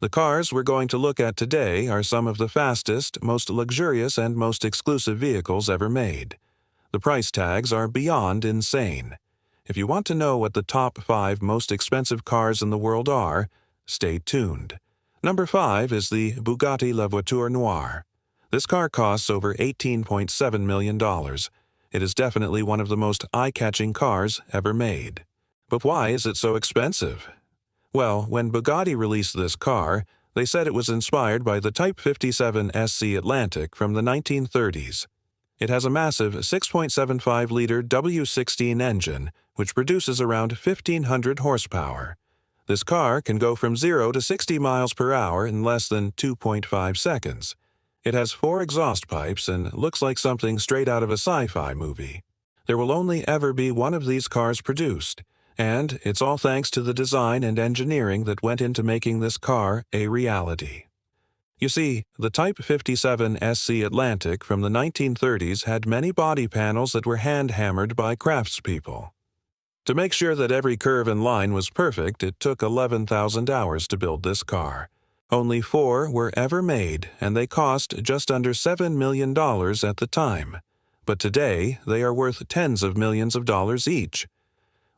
The cars we're going to look at today are some of the fastest, most luxurious, and most exclusive vehicles ever made. The price tags are beyond insane. If you want to know what the top 5 most expensive cars in the world are, stay tuned. Number 5 is the Bugatti La Voiture Noire. This car costs over $18.7 million. It is definitely one of the most eye-catching cars ever made. But why is it so expensive? Well, when Bugatti released this car, they said it was inspired by the Type 57 SC Atlantic from the 1930s. It has a massive 6.75-liter W16 engine, which produces around 1,500 horsepower. This car can go from 0 to 60 miles per hour in less than 2.5 seconds. It has 4 exhaust pipes and looks like something straight out of a sci-fi movie. There will only ever be one of these cars produced, and it's all thanks to the design and engineering that went into making this car a reality. You see, the Type 57 SC Atlantic from the 1930s had many body panels that were hand-hammered by craftspeople. To make sure that every curve and line was perfect, it took 11,000 hours to build this car. Only 4 were ever made, and they cost just under $7 million at the time. But today, they are worth tens of millions of dollars each.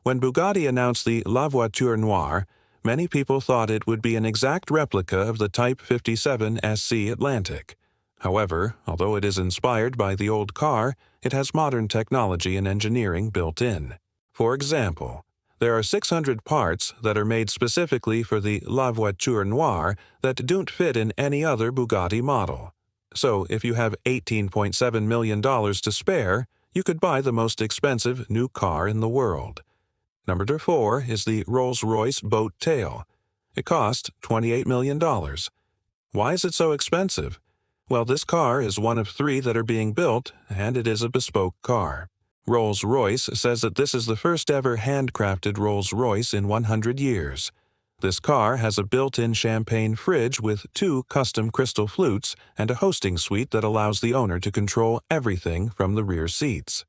When Bugatti announced the La Voiture Noire, many people thought it would be an exact replica of the Type 57 SC Atlantic. However, although it is inspired by the old car, it has modern technology and engineering built in. For example, there are 600 parts that are made specifically for the La Voiture Noire that don't fit in any other Bugatti model. So if you have $18.7 million to spare, you could buy the most expensive new car in the world. Number 4 is the Rolls-Royce Boat Tail. It cost $28 million. Why is it so expensive? Well, this car is one of 3 that are being built, and it is a bespoke car. Rolls-Royce says that this is the first ever handcrafted Rolls-Royce in 100 years. This car has a built-in champagne fridge with 2 custom crystal flutes and a hosting suite that allows the owner to control everything from the rear seats.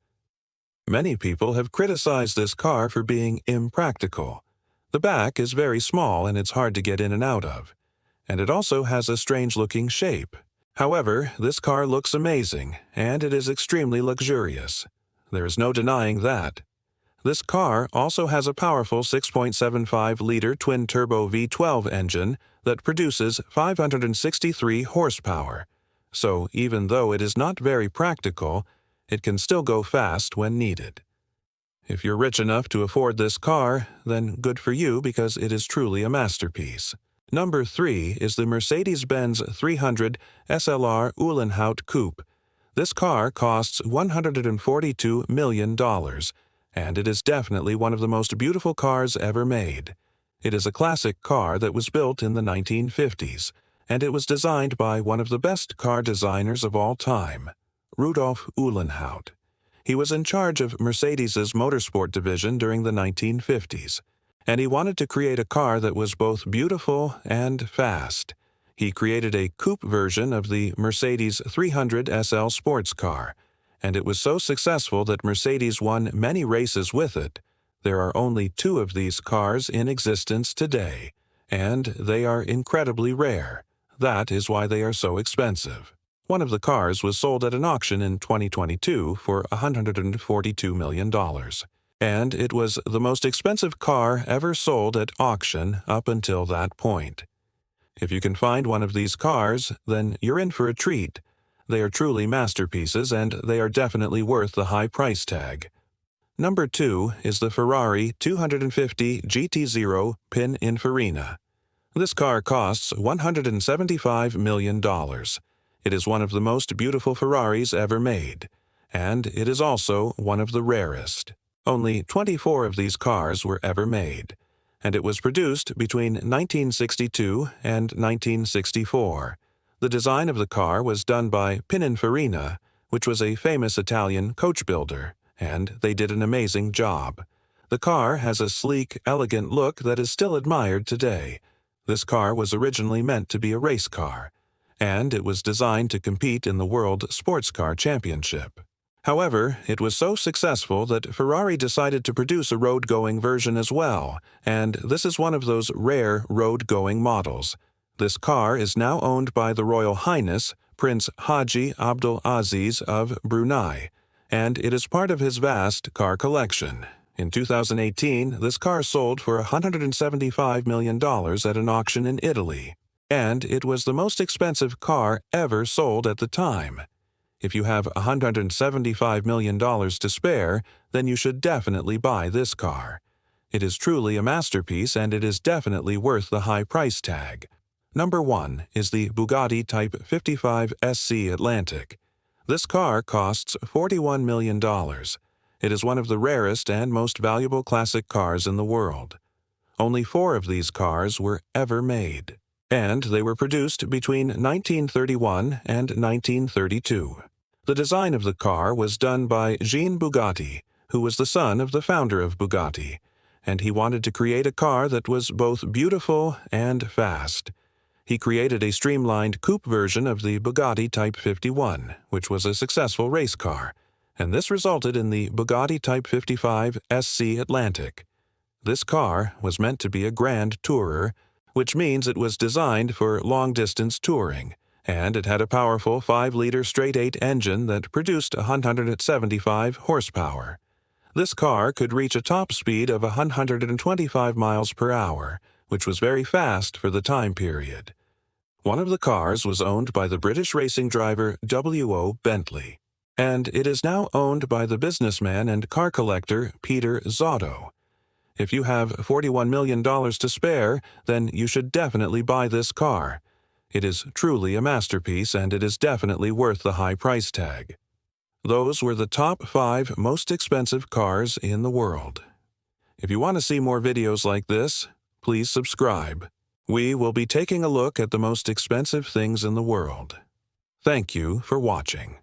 Many people have criticized this car for being impractical. The back is very small and it's hard to get in and out of. And it also has a strange-looking shape. However, this car looks amazing, and it is extremely luxurious. There is no denying that. This car also has a powerful 6.75-liter twin-turbo V12 engine that produces 563 horsepower. So even though it is not very practical, it can still go fast when needed. If you're rich enough to afford this car, then good for you because it is truly a masterpiece. Number 3 is the Mercedes-Benz 300 SLR Uhlenhaut Coupe. This car costs $142 million, and it is definitely one of the most beautiful cars ever made. It is a classic car that was built in the 1950s, and it was designed by one of the best car designers of all time, Rudolf Uhlenhaut. He was in charge of Mercedes's motorsport division during the 1950s, and he wanted to create a car that was both beautiful and fast. He created a coupe version of the Mercedes 300 SL sports car, and it was so successful that Mercedes won many races with it. There are only 2 of these cars in existence today, and they are incredibly rare. That is why they are so expensive. One of the cars was sold at an auction in 2022 for $142 million. And it was the most expensive car ever sold at auction up until that point. If you can find one of these cars, then you're in for a treat. They are truly masterpieces, and they are definitely worth the high price tag. Number 2 is the Ferrari 250 GT0 Pininfarina. This car costs $175 million. It is one of the most beautiful Ferraris ever made, and it is also one of the rarest. Only 24 of these cars were ever made, and it was produced between 1962 and 1964. The design of the car was done by Pininfarina, which was a famous Italian coach builder, and they did an amazing job. The car has a sleek, elegant look that is still admired today. This car was originally meant to be a race car, and it was designed to compete in the World Sports Car Championship. However, it was so successful that Ferrari decided to produce a road-going version as well, and this is one of those rare road-going models. This car is now owned by the Royal Highness Prince Haji Abdul Aziz of Brunei, and it is part of his vast car collection. In 2018, this car sold for $175 million at an auction in Italy, and it was the most expensive car ever sold at the time. If you have $175 million to spare, then you should definitely buy this car. It is truly a masterpiece, and it is definitely worth the high price tag. Number 1 is the Bugatti Type 55 SC Atlantic. This car costs $41 million. It is one of the rarest and most valuable classic cars in the world. Only 4 of these cars were ever made, and they were produced between 1931 and 1932. The design of the car was done by Jean Bugatti, who was the son of the founder of Bugatti, and he wanted to create a car that was both beautiful and fast. He created a streamlined coupe version of the Bugatti Type 51, which was a successful race car, and this resulted in the Bugatti Type 55 SC Atlantic. This car was meant to be a grand tourer, which means it was designed for long-distance touring, and it had a powerful 5-liter straight-8 engine that produced 175 horsepower. This car could reach a top speed of 125 miles per hour, which was very fast for the time period. One of the cars was owned by the British racing driver W.O. Bentley, and it is now owned by the businessman and car collector Peter Zotto. If you have $41 million to spare, then you should definitely buy this car. It is truly a masterpiece, and it is definitely worth the high price tag. Those were the top 5 most expensive cars in the world. If you want to see more videos like this, please subscribe. We will be taking a look at the most expensive things in the world. Thank you for watching.